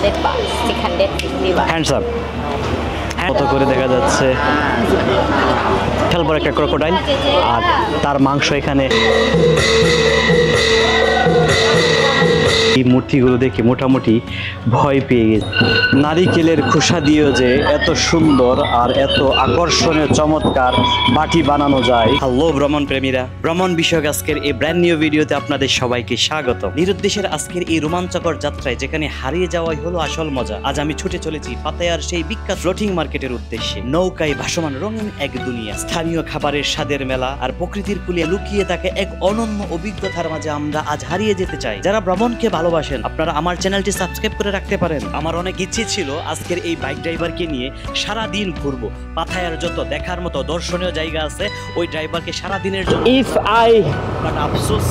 600 baht, 650 baht. Hands up কত করে দেখা যাচ্ছে বিশাল বড় একটা ক্রোকোডাইল আর তার মাংস এখানে এই মূর্তিগুলো দেখে মোটামুটি ভয় পেয়ে গেছে নারিকেলের খোসা দিয়েও যে এত সুন্দর আর এত আকর্ষণীয় চমৎকার বাটি বানানো যায়। হ্যালো ভ্রমণ প্রেমীরা, ভ্রমণ বিষয়ক আজকের এই ব্র্যান্ড নিউ ভিডিওতে আপনাদের সবাইকে স্বাগত। নিরুদ্দেশের আজকের এই রোমাঞ্চকর যাত্রায় যেখানে হারিয়ে যাওয়াই হলো আসল মজা, আজ আমি ছুটে চলেছি পাতায়ার সেই বিখ্যাত ফ্লোটিং মার্কেটের উদ্দেশ্যে। নৌকায় ভাসমান রঙিন এক দুনিয়া, স্থানীয় খাবারের স্বাদের মেলা আর প্রকৃতির কুলে লুকিয়ে থাকে এক অনন্য অভিজ্ঞতার মাঝে আমরা আজ হারিয়ে যেতে চাই। যারা ভ্রমণকে ভালোবাসেন আপনারা আমার চ্যানেলটি সাবস্ক্রাইব করে রাখতে পারেন। আমার অনেক ইচ্ছে ছিল আজকের এই বাইক ড্রাইভারকে নিয়ে সারা দিন ঘুরবো, পাতায়ার যত দেখার মতো দর্শনীয় জায়গা আছে ওই ড্রাইভারকে সারা দিনের জন্য If I বাট আফসোস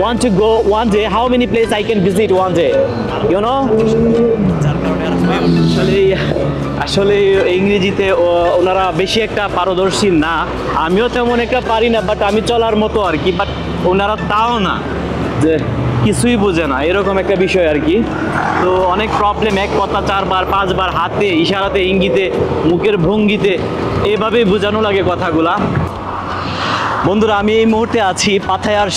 want to go one day, how many places I can visit one day? You know? যার কারণে আর হয়ে ওঠে। আসলে ইংরেজিতে ওনারা বেশি একটা পারদর্শী না, আমিও তেমন একটা পারি না, বাট আমি চলার মতো আর কি। বাট ওনারা তাও না যে কিছুই বোঝে না এরকম একটা বিষয় আর কি। তো অনেক প্রবলেম, এক কথা 4 বার 5 বার হাতে ইশারাতে ইঙ্গিতে মুখের ভঙ্গিতে এভাবেই বোঝানো লাগে কথাগুলা। বন্ধুরা, আমি এই মুহূর্তে আছি পাতায়ার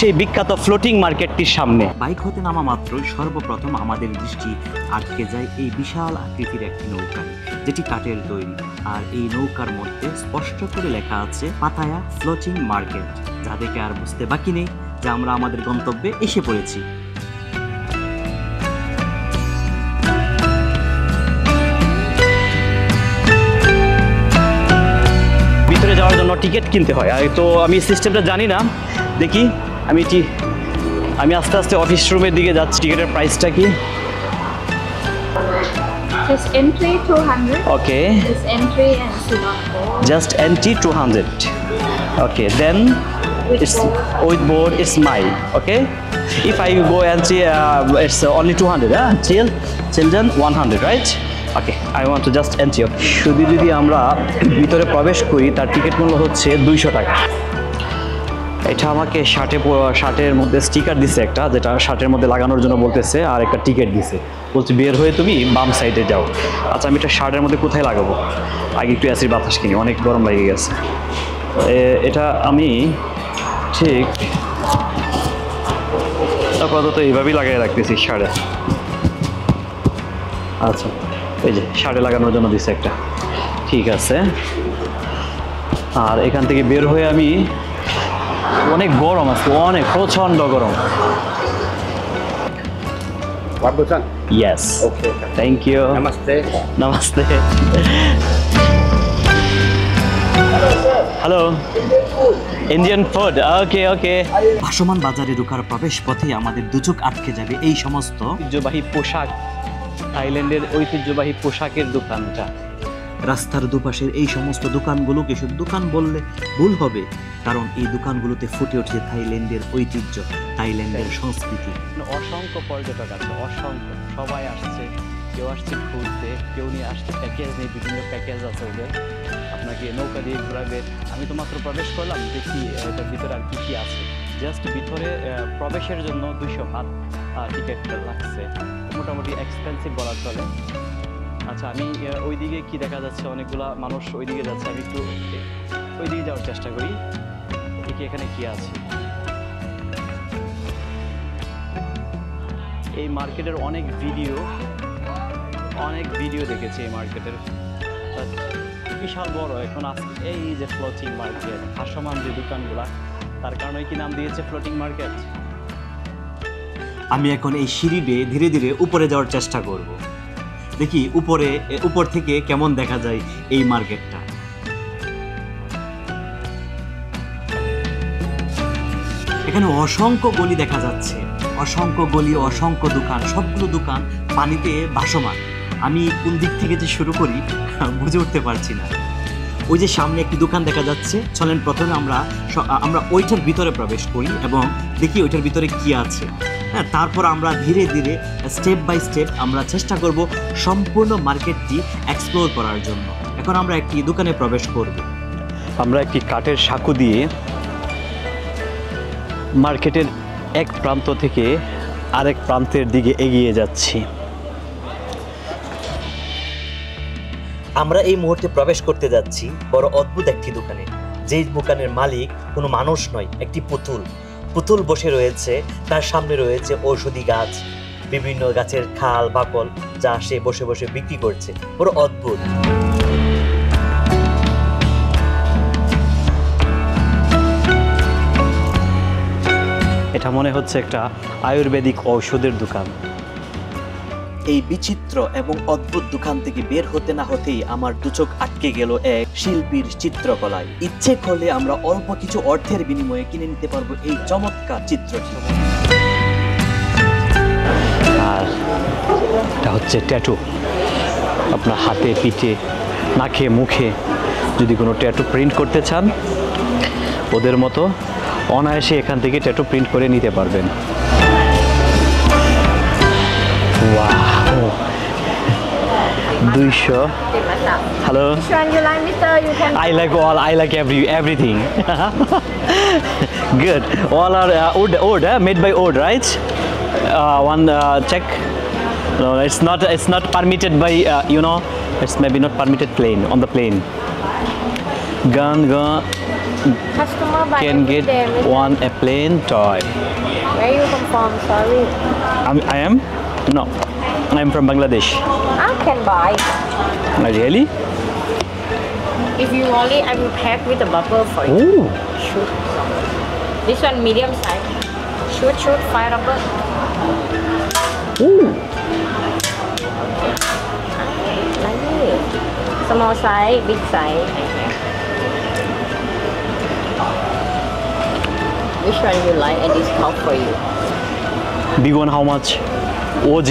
সেই বিখ্যাত ফ্লোটিং মার্কেটটির সামনে। বাইক হতে নামা মাত্রই সর্বপ্রথম আমাদের দৃষ্টি আটকে যায় এই বিশাল আকৃতির একটি নৌকায়, যেটি কাঠের তৈরি। আর এই নৌকার মধ্যে স্পষ্ট করে লেখা আছে পাতায়া ফ্লোটিং মার্কেট, যা দেখে আর বুঝতে বাকি নেই যে আমরা আমাদের গন্তব্যে এসে পড়েছি। ভিতরে যাওয়ার জন্য টিকিট কিনতে হয়, আর তো আমি সিস্টেমটা জানি না। দেখি আমি আস্তে আস্তে অফিস রুমের দিকে যাচ্ছি। টিকিটের প্রাইসটা কি? Just entry 200. Okay, Just entry and sit on board. Just entry 200. Okay, then with board it's mine. Okay, if I go entry it's only 200. Children 100, right? Okay, I want to just entry. শুধু যদি আমরা ভিতরে প্রবেশ করি তার ticket মূল্য হচ্ছে 200 টাকা। এটা আমাকে শার্টের মধ্যে স্টিকার দিছে একটা, যেটা শার্টের মধ্যে লাগানোর জন্য বলতেছে, আর একটা টিকিট দিছে, বলছে বের হয়ে তুমি বাম সাইডে যাও। আচ্ছা, আমি এটা শার্টের মধ্যে কোথায় লাগাবো? আগে একটু অ্যাসিড বাতাস কিনি, অনেক গরম লেগে গেছে। এটা আমি ঠিক আপাতত এইভাবেই লাগাই রাখতেছি শার্টে। আচ্ছা, এই যে শার্টে লাগানোর জন্য দিছে একটা, ঠিক আছে। আর এখান থেকে বের হয়ে আমি, অনেক গরম আছে, অনেক প্রচন্ড গরম। One person. Yes. Okay. Thank you. Namaste. Namaste. Hello. Indian food. Okay. ভাসমান বাজারে ঢোকার প্রবেশ পথে আমাদের দুচোখ আটকে যাবে এই সমস্ত ঐতিহ্যবাহী পোশাক, থাইল্যান্ডের ঐতিহ্যবাহী পোশাকের দোকানটা। রাস্তার দুপাশের এই সমস্ত দোকানগুলোকে শুধু দোকান বললে ভুল হবে, কারণ এই দোকানগুলোতে ফুটে উঠছে থাইল্যান্ডের ঐতিহ্য, থাইল্যান্ডের সংস্কৃতি। অসংখ্য পর্যটক আছে, অসংখ্য, সবাই আসছে, কেউ আসছে ঘুরতে, কেউ নিয়ে আসছে প্যাকেজ নিয়ে, বিভিন্ন প্যাকেজ আছে ওদের, আপনাকে নৌকা দিয়ে ঘোরাবে। আমি তো মাত্র প্রবেশ করলাম, দেখি এটার ভিতরে আর কি আছে। জাস্ট ভিতরে প্রবেশের জন্য 200 বাত টিকিট লাগছে, মোটামুটি এক্সপেন্সিভ বলা চলে। আচ্ছা, আমি ওইদিকে কি দেখা যাচ্ছে, অনেকগুলা মানুষ ওইদিকে যাচ্ছে, আমি একটু ওইদিকে যাওয়ার চেষ্টা করি, দেখি এখানে কি আছে। এই মার্কেটের অনেক ভিডিও দেখেছি এই মার্কেটের, বিশাল বড়। এখন আজকে এই যে ফ্লোটিং মার্কেট, ভাসমান যে দোকানগুলা, তার কারণে কি নাম দিয়েছে ফ্লোটিং মার্কেট। আমি এখন এই সিঁড়ি বেয়ে ধীরে ধীরে উপরে যাওয়ার চেষ্টা করব, দেখি উপর থেকে কেমন দেখা যায় এই মার্কেটটা। এখানে অসংখ্য গলি দেখা যাচ্ছে, অসংখ্য গলি, অসংখ্য দোকান, সবগুলো দোকান পানিতে ভাসমান। আমি কোন দিক থেকে যে শুরু করি বুঝে উঠতে পারছি না। ওই যে সামনে একটি দোকান দেখা যাচ্ছে, চলেন প্রথমে আমরা ওইটার ভিতরে প্রবেশ করি এবং দেখি ওইটার ভিতরে কি আছে। হ্যাঁ, তারপর আমরা ধীরে ধীরে স্টেপ বাই স্টেপ আমরা চেষ্টা করব সম্পূর্ণ মার্কেটটি এক্সপ্লোর করার জন্য। এখন আমরা একটি দোকানে প্রবেশ করব। আমরা একটি কাঠের সাঁকো দিয়ে মার্কেটের এক প্রান্ত থেকে আরেক প্রান্তের দিকে এগিয়ে যাচ্ছি। আমরা এই মুহূর্তে প্রবেশ করতে যাচ্ছি বড় অদ্ভুত একটি দোকানে, যেই দোকানের মালিক কোনো মানুষ নয়, একটি পুতুল বসে রয়েছে। তার সামনে রয়েছে ঔষধি গাছ, বিভিন্ন গাছের খাল বাকল, যা সে বসে বসে বিক্রি করছে। বড় অদ্ভুত। এটা মনে হচ্ছে একটা আয়ুর্বেদিক ঔষধের দোকান। এই বিচিত্র এবং অদ্ভুত দোকান থেকে বের হতে না হতেই আমার দুচোখ আটকে গেল এক শিল্পীর চিত্রকলায়। ইচ্ছে করলে আমরা অল্প কিছু অর্থের বিনিময়ে কিনে নিতে পারবো এই চমৎকার চিত্রটি। আর এটা হচ্ছে ট্যাটু। আপনার হাতে, পিঠে, নাকে, মুখে যদি কোনো ট্যাটু প্রিন্ট করতে চান, ওদের মতো অনায়াসে এখান থেকে ট্যাটু প্রিন্ট করে নিতে পারবেন। Wow. 200. Hello. Which one you like, mister? You can. I like all. I like everything. Good. All are oud, made by oud, right? One check. No, it's not permitted by it's maybe not permitted plane on the plane. Gun Customer buy can get every day, mister. one a plane toy. Where you come from? Sorry. I am. No, I'm from Bangladesh. I can buy. Really? If you want it, I will pack with a bubble for you. Ooh. Shoot. This one medium size. Shoot, fire rubber. Ooh. Like this. Small size, big size. Which one you like? And discount for you. Big one, how much? OG.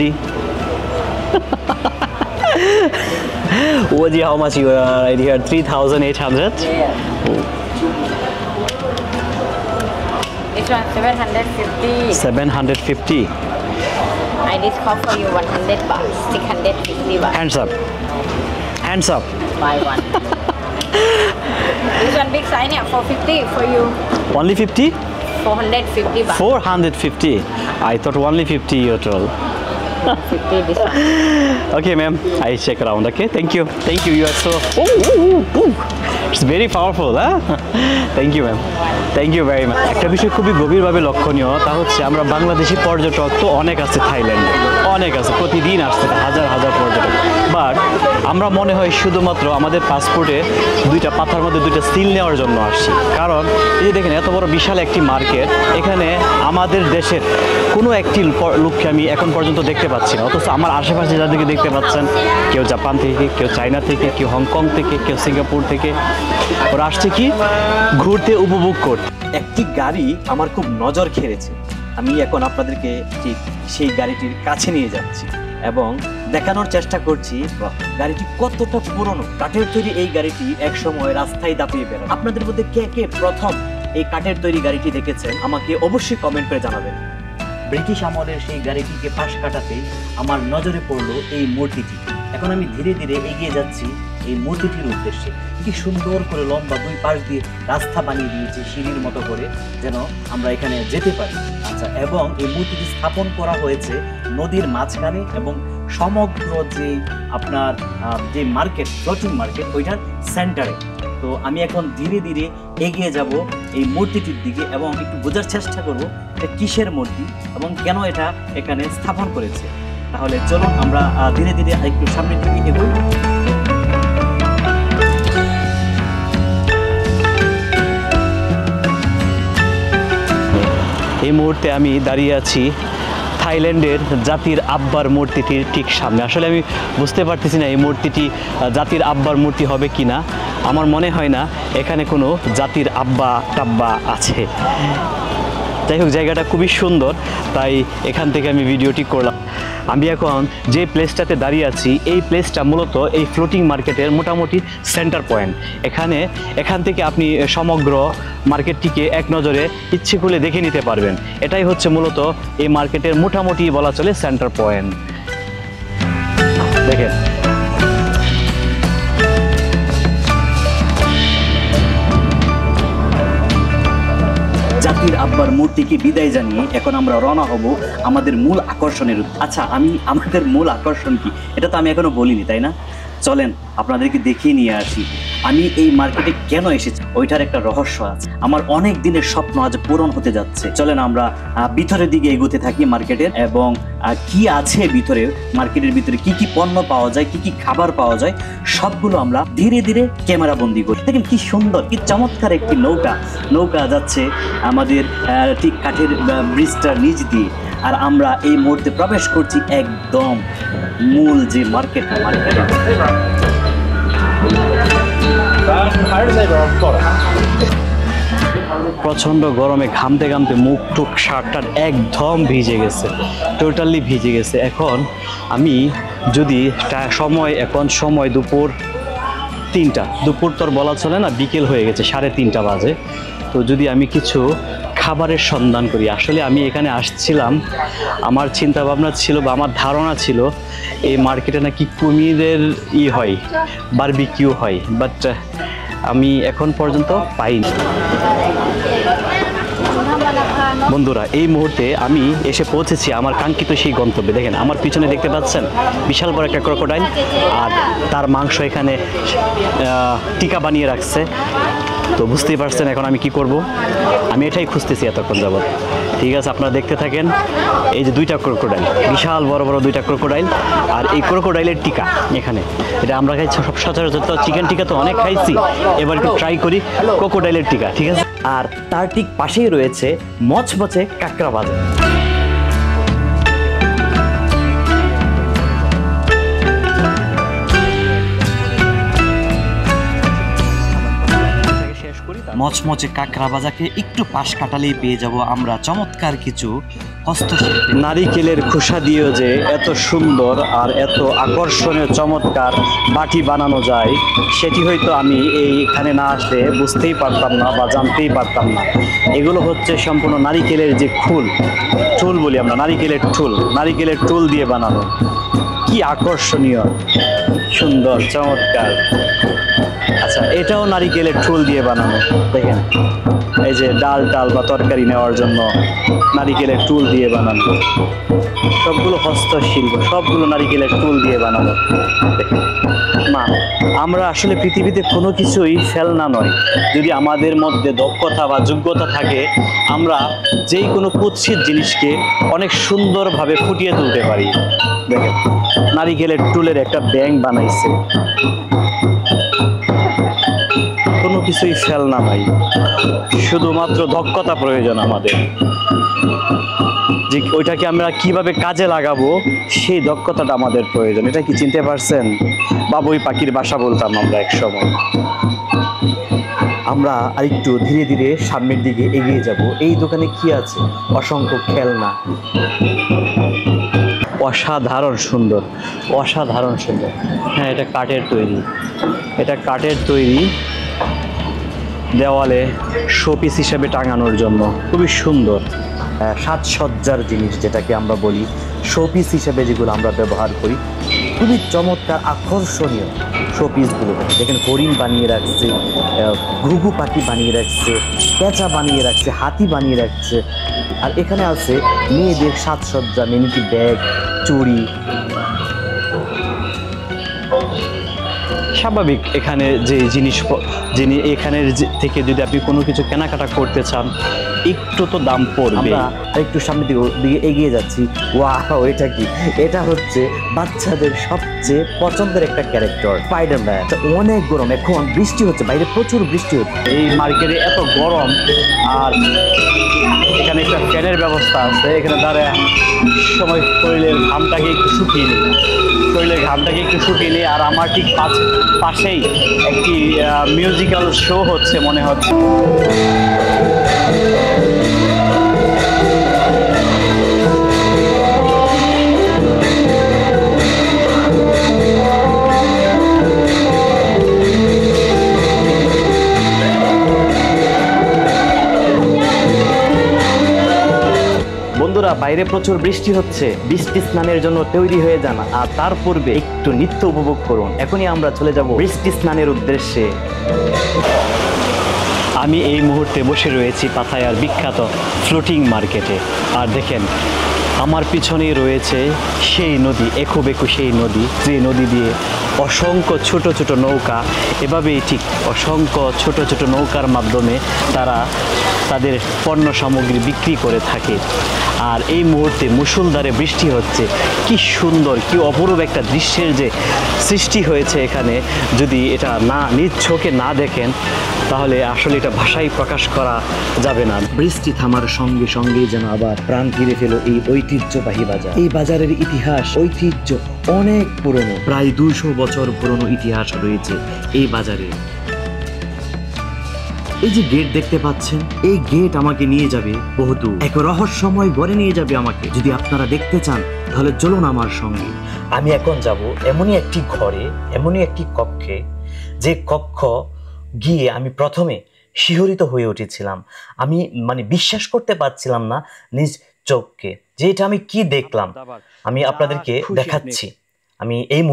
OG, how much you are right here? 3,800. Yeah. This one 750. 750. I discount for you 100 baht. 650 baht. Hands up. Hands up. Buy one. This one big size yeah, 450 for you. Only 50? 450 baht. 450. I thought only 50 you told. 50 this one. Okay, ma'am. I check around. Okay, thank you. Thank you. You are so. It's very powerful, huh? Thank you, ma'am. Thank you very much. একটা বিষয় খুবই গভীরভাবে লক্ষণীয়, তা হচ্ছে আমরা বাংলাদেশি পর্যটক তো অনেক আছে থাইল্যান্ডে, অনেক আছে, প্রতিদিন আসছে হাজার হাজার পর্যটক। বাট আমরা মনে হয় শুধুমাত্র আমাদের পাসপোর্টে দুইটা পাতার মধ্যে দুইটা সিল নেওয়ার জন্য আসছি। কারণ এই যে দেখেন এত বড় বিশাল একটি মার্কেট, এখানে আমাদের দেশের কোনো একটি লোককে আমি এখন পর্যন্ত দেখতে পাচ্ছি না। অথচ আমার আশেপাশে যাদেরকে দেখতে পাচ্ছেন, কেউ জাপান থেকে, কেউ চায়না থেকে, কেউ হংকং থেকে, কেউ সিঙ্গাপুর থেকে, ওরা আসছে কি ঘুরতে, উপভোগ করতে। একটি গাড়ি আমার খুব নজর খেলেছে। আমি এখন আপনাদেরকে ঠিক সেই গাড়িটির কাছে নিয়ে যাচ্ছি এবং দেখানোর চেষ্টা করছি গাড়িটি কতটা পুরনো। কাঠের তৈরি এই গাড়িটি এক সময় রাস্তায় দাপিয়ে বেড়ায়। আপনাদের মধ্যে কে কে প্রথম এই কাঠের তৈরি গাড়িটি দেখেছেন আমাকে অবশ্যই কমেন্ট করে জানাবেন। ব্রিটিশ আমলের সেই গাড়িটিকে পাশ কাটাতে আমার নজরে পড়লো এই মূর্তিটি। এখন আমি ধীরে ধীরে এগিয়ে যাচ্ছি এই মূর্তিটির উদ্দেশ্যে। কি সুন্দর করে লম্বা দুই পাশ দিয়ে রাস্তা বানিয়ে দিয়েছে সিঁড়ির মতো করে, যেন আমরা এখানে যেতে পারি। আচ্ছা, এবং এই মূর্তিটি স্থাপন করা হয়েছে নদীর মাঝখানে এবং সমগ্র যে আপনার যে মার্কেট, ফ্লোটিং মার্কেট, ওইটার সেন্টারে। তো আমি এখন ধীরে ধীরে এগিয়ে যাব এই মূর্তিটির দিকে এবং একটু বোঝার চেষ্টা করব এটা কিসের মূর্তি এবং কেন এটা এখানে স্থাপন করেছে। তাহলে চলুন আমরা ধীরে ধীরে একটু সামনের দিকে এগোই। এই মুহূর্তে আমি দাঁড়িয়ে আছি থাইল্যান্ডের জাতির আব্বার মূর্তিটির ঠিক সামনে। আসলে আমি বুঝতে পারতেছি না এই মূর্তিটি জাতির আব্বার মূর্তি হবে কি না। আমার মনে হয় না এখানে কোনো জাতির আব্বা টাব্বা আছে। যাই হোক, জায়গাটা খুবই সুন্দর, তাই এখান থেকে আমি ভিডিওটি করলাম। আমি এখন যে প্লেসটাতে দাঁড়িয়ে আছি, এই প্লেসটা মূলত এই ফ্লোটিং মার্কেটের মোটামুটি সেন্টার পয়েন্ট। এখান থেকে আপনি সমগ্র মার্কেটটিকে এক নজরে ইচ্ছে করলে দেখে নিতে পারবেন। এটাই হচ্ছে মূলত এই মার্কেটের মোটামুটি বলা চলে সেন্টার পয়েন্ট। দেখেন জাতির আব্বার মূর্তিকে বিদায় জানিয়ে এখন আমরা রওনা হব আমাদের মূল আকর্ষণের উদ্দেশ্যে। আচ্ছা, আমাদের মূল আকর্ষণ কি এটা তো আমি এখনো বলিনি, তাই না? চলেন আপনাদেরকে দেখিয়ে নিয়ে আসি আমি এই মার্কেটে কেন এসেছি। ওইটার একটা রহস্য আছে। আমার অনেক দিনের স্বপ্ন আজ পূরণ হতে যাচ্ছে। চলেন আমরা ভিতরের দিকে এগোতে থাকি মার্কেটের, এবং কি আছে ভিতরে, মার্কেটের ভিতরে কি কি পণ্য পাওয়া যায়, কি কি খাবার পাওয়া যায়, সবগুলো আমরা ধীরে ধীরে ক্যামেরা বন্দি করি। দেখেন কি সুন্দর, কি চমৎকার একটি নৌকা যাচ্ছে আমাদের ঠিক কাঠের ব্রিজটার নিচ দিয়ে। আর আমরা এই মুহূর্তে প্রবেশ করছি একদম মূল যে মার্কেট। প্রচন্ড গরমে ঘামতে ঘামতে মুখ টুক শার্টটা একদম ভিজে গেছে, টোটালি ভিজে গেছে। এখন আমি যদি সময়, এখন সময় দুপুর 3টা, দুপুর তোর বলা চলে না, বিকেল হয়ে গেছে, 3:30 বাজে। তো যদি আমি কিছু খাবারের সন্ধান করি, আসলে আমি এখানে আসছিলাম, আমার চিন্তা ভাবনা ছিল বা আমার ধারণা ছিল এই মার্কেটে নাকি কুমিরের হয়, বারবিকিউ হয়, বাট আমি এখন পর্যন্ত পাইনি। বন্ধুরা, এই মুহূর্তে আমি এসে পৌঁছেছি আমার কাঙ্ক্ষিত সেই গন্তব্যে। দেখেন আমার পিছনে দেখতে পাচ্ছেন বিশাল বড় একটা ক্রোকোডাইল, আর তার মাংস এখানে টিকা বানিয়ে রাখছে। তো বুঝতেই পারছেন এখন আমি কি করব, আমি এটাই খুঁজতেছি এতক্ষণ যাবত। ঠিক আছে, আপনারা দেখতে থাকেন। এই যে 2টা ক্রোকোডাইল, বিশাল বড় বড় 2টা ক্রোকোডাইল, আর এই ক্রোকোডাইলের টিকা এখানে, এটা আমরা খাইছি সব সচরাচর, তো চিকেন টিকা তো অনেক খাইছি, এবার একটু ট্রাই করি ক্রোকোডাইলের টিকা। ঠিক আছে, আর তার ঠিক পাশেই রয়েছে মচমচে কাঁকড়া ভাজা। মচমচে কাঁকড়া ভাজাকে একটু পাশ কাটালেই পেয়ে যাব আমরা চমৎকার কিছু হস্তশিল্প। নারিকেলের খোসা দিয়েও যে এত সুন্দর আর এত আকর্ষণীয় চমৎকার বাটি বানানো যায়, সেটি হয়তো আমি এইখানে না আসলে বুঝতেই পারতাম না বা জানতেই পারতাম না। এগুলো হচ্ছে সম্পূর্ণ নারিকেলের যে ঠুল বলি আমরা, নারিকেলের ঠুল দিয়ে বানানো। কি আকর্ষণীয়, সুন্দর, চমৎকার। আচ্ছা, এটাও নারিকেলের ঠুল দিয়ে বানানো। দেখেন এই যে ডাল বা তরকারি নেওয়ার জন্য নারিকেলের ঠুল দিয়ে বানানো, সবগুলো হস্তশিল্প, সবগুলো নারিকেলের ঠুল দিয়ে বানানো। দেখেন না, আমরা আসলে পৃথিবীতে কোনো কিছুই ফেলনা নয়। যদি আমাদের মধ্যে দক্ষতা বা যোগ্যতা থাকে, আমরা যেই কোনো কুৎসিত জিনিসকে অনেক সুন্দরভাবে ফুটিয়ে তুলতে পারি। দেখেন নারিকেলের টুলের একটা ব্যাঙ বানাইছে, কোনো কিছুই ফেলনা নাই, শুধুমাত্র দক্ষতা প্রয়োজন আমাদের। যে ওইটাকে আমরা কিভাবে কাজে লাগাবো সেই দক্ষতাটা আমাদের প্রয়োজন। এটা কি চিনতে পারছেন? বাবুই পাখির বাসা বলতাম আমরা এক সময়। আমরা আরেকটু ধীরে ধীরে সামনের দিকে এগিয়ে যাব। এই দোকানে কি আছে? অসংখ্য খেলনা, অসাধারণ সুন্দর, অসাধারণ সুন্দর। হ্যাঁ, এটা কাঠের তৈরি, দেওয়ালে শোপিস হিসেবে টাঙানোর জন্য খুবই সুন্দর। সাজসজ্জার জিনিস যেটাকে আমরা বলি, শোপিস হিসেবে যেগুলো আমরা ব্যবহার করি, খুবই চমৎকার আকর্ষণীয় শোপিসগুলো। দেখেন হরিণ বানিয়ে রাখছে, ঘুঘু পাখি বানিয়ে রাখছে, পেঁচা বানিয়ে রাখছে, হাতি বানিয়ে রাখছে। আর এখানে আছে মেয়েদের সাজসজ্জা, মিনিটি ব্যাগ, চুড়ি। স্বাভাবিক, এখানে যে এখানের থেকে যদি আপনি কোনো কিছু কেনাকাটা করতে চান, একটু তো দাম পড়বে। আমরা একটু সামনের দিকে এগিয়ে যাচ্ছি। ওয়াও, এটা কি? এটা হচ্ছে বাচ্চাদের সবচেয়ে পছন্দের একটা ক্যারেক্টার, স্পাইডারম্যান। অনেক গরম, এখন বৃষ্টি হচ্ছে, বাইরে প্রচুর বৃষ্টি হচ্ছে। এই মার্কেটে এত গরম, আর এখানে একটা ফ্যানের ব্যবস্থা আছে। এখানে দাঁড়ায় সময় শরীরের ঘামটাকে একটু শুকিয়ে নিই, আর আমার ঠিক পাশেই একটি মিউজিক্যাল শো হচ্ছে মনে হচ্ছে। বন্ধুরা, বাইরে প্রচুর বৃষ্টি হচ্ছে, বৃষ্টি স্নানের জন্য তৈরি হয়ে যান, আর তার পূর্বে একটু নৃত্য উপভোগ করুন। এখনই আমরা চলে যাব বৃষ্টি স্নানের উদ্দেশ্যে। আমি এই মুহূর্তে বসে রয়েছি পাথায়ার বিখ্যাত ফ্লোটিং মার্কেটে। আর দেখেন আমার পিছনেই রয়েছে সেই নদী, একুবেকু সেই নদী, যে নদী দিয়ে অসংখ্য ছোট ছোট নৌকা এভাবেই ঠিক অসংখ্য ছোট ছোট নৌকার মাধ্যমে তারা তাদের পণ্য সামগ্রী বিক্রি করে থাকে। আর এই মুহূর্তে মুষলধারে বৃষ্টি হচ্ছে। কি সুন্দর, কি অপরূপ একটা দৃশ্যের যে সৃষ্টি হয়েছে এখানে, যদি এটা নিজ চোখে না দেখেন তাহলে আসলে এটা ভাষায় প্রকাশ করা যাবে না। বৃষ্টি থামার সঙ্গে সঙ্গেই যেন আবার প্রাণ ফিরে পেল এই ঐতিহ্যবাহী বাজার। এই বাজারের ইতিহাস, ঐতিহ্য অনেক পুরনো, প্রায় 200 বছর পুরনো ইতিহাস রয়েছে এই বাজারে। এই যে গেট দেখতে পাচ্ছেন, এই গেট আমাকে নিয়ে যাবে বহুদূর, এক রহস্যময় ঘরে নিয়ে যাবে আমাকে। যদি আপনারা দেখতে চান তাহলে চলুন আমার সঙ্গে। আমি এখন যাব এমনই একটি ঘরে, এমনই একটি কক্ষে, যে কক্ষ গিয়ে আমি প্রথমে শিহরিত হয়ে উঠেছিলাম। আমি বিশ্বাস করতে পারছিলাম না নিজ চোখকে যে এটা আমি কি দেখলাম। আমি আপনাদেরকে দেখাচ্ছি। আমি এই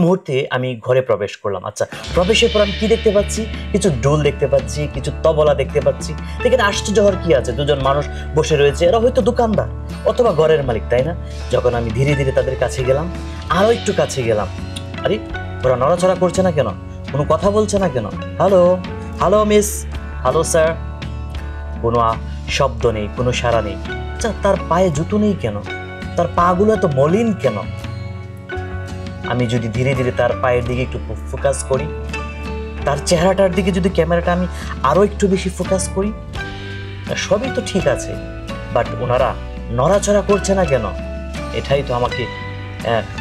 মুহূর্তে আমি ঘরে প্রবেশ করলাম। আচ্ছা, প্রবেশের পর আমি কি দেখতে পাচ্ছি? কিছু ডোল দেখতে পাচ্ছি, কিছু তবলা দেখতে পাচ্ছি। এখানে আশ্চর্য হওয়ার কি আছে? দুজন মানুষ বসে রয়েছে, এরা হয়তো দোকানদার অথবা ঘরের মালিক, তাই না? যখন আমি ধীরে ধীরে তাদের কাছে গেলাম, আরো একটু কাছে গেলাম, আরে ওরা নড়াচড়া করছে না কেন? কোনো কথা বলছে না কেন? Hello hello miss, hello sir. কোনো শব্দ নেই, কোনো সাড়া নেই। আচ্ছা, তার পায়ে জুতো নেই কেন? তার পাগুলো এত মলিন কেন? আমি যদি ধীরে ধীরে তার পায়ের দিকে একটু ফোকাস করি, তার চেহারাটার দিকে যদি ক্যামেরাটা আমি আরো একটু বেশি ফোকাস করি, সবই তো ঠিক আছে, বাট ওনারা নড়াচড়া করছে না কেন? এটাই তো আমাকে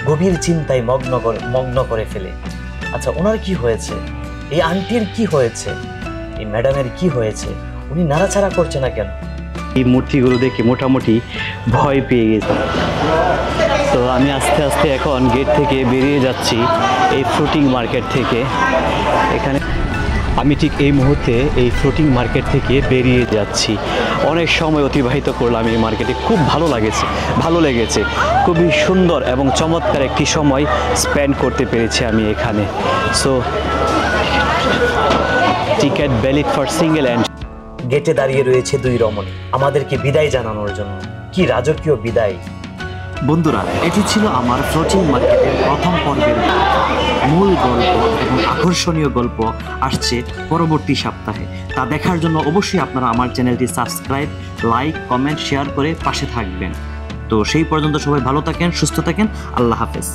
গভীর চিন্তায় মগ্ন করে ফেলে। আচ্ছা, ওনার কি হয়েছে? এই আন্টির কি হয়েছে? এই ম্যাডামের কি হয়েছে? উনি নাড়াচাড়া করছে না কেন? এই মূর্তিগুলো দেখে মোটামুটি ভয় পেয়ে গেছে। তো আমি আস্তে আস্তে এখন গেট থেকে বেরিয়ে যাচ্ছি, এই ফ্লোটিং মার্কেট থেকে। এখানে আমি ঠিক এই মুহূর্তে এই ফ্লোটিং মার্কেট থেকে বেরিয়ে যাচ্ছি। অনেক সময় অতিবাহিত করলাম এই মার্কেটে, খুব ভালো লেগেছে। খুবই সুন্দর এবং চমৎকার একটি সময় স্পেন্ড করতে পেরেছি আমি এখানে। So ticket valid for single entry. গেটে দাঁড়িয়ে রয়েছে দুই রমণী আমাদেরকে বিদায় জানানোর জন্য। কি রাজকীয় বিদায়! বন্ধুরা, এটি ছিল আমার ফ্লোটিং মার্কেটের প্রথম পর্বের মূল গল্প, এবং আকর্ষণীয় গল্প আসছে পরবর্তী সপ্তাহে। তা দেখার জন্য অবশ্যই আপনারা আমার চ্যানেলটি সাবস্ক্রাইব, লাইক, কমেন্ট, শেয়ার করে পাশে থাকবেন। তো সেই পর্যন্ত সবাই ভালো থাকেন, সুস্থ থাকেন। আল্লাহ হাফেজ।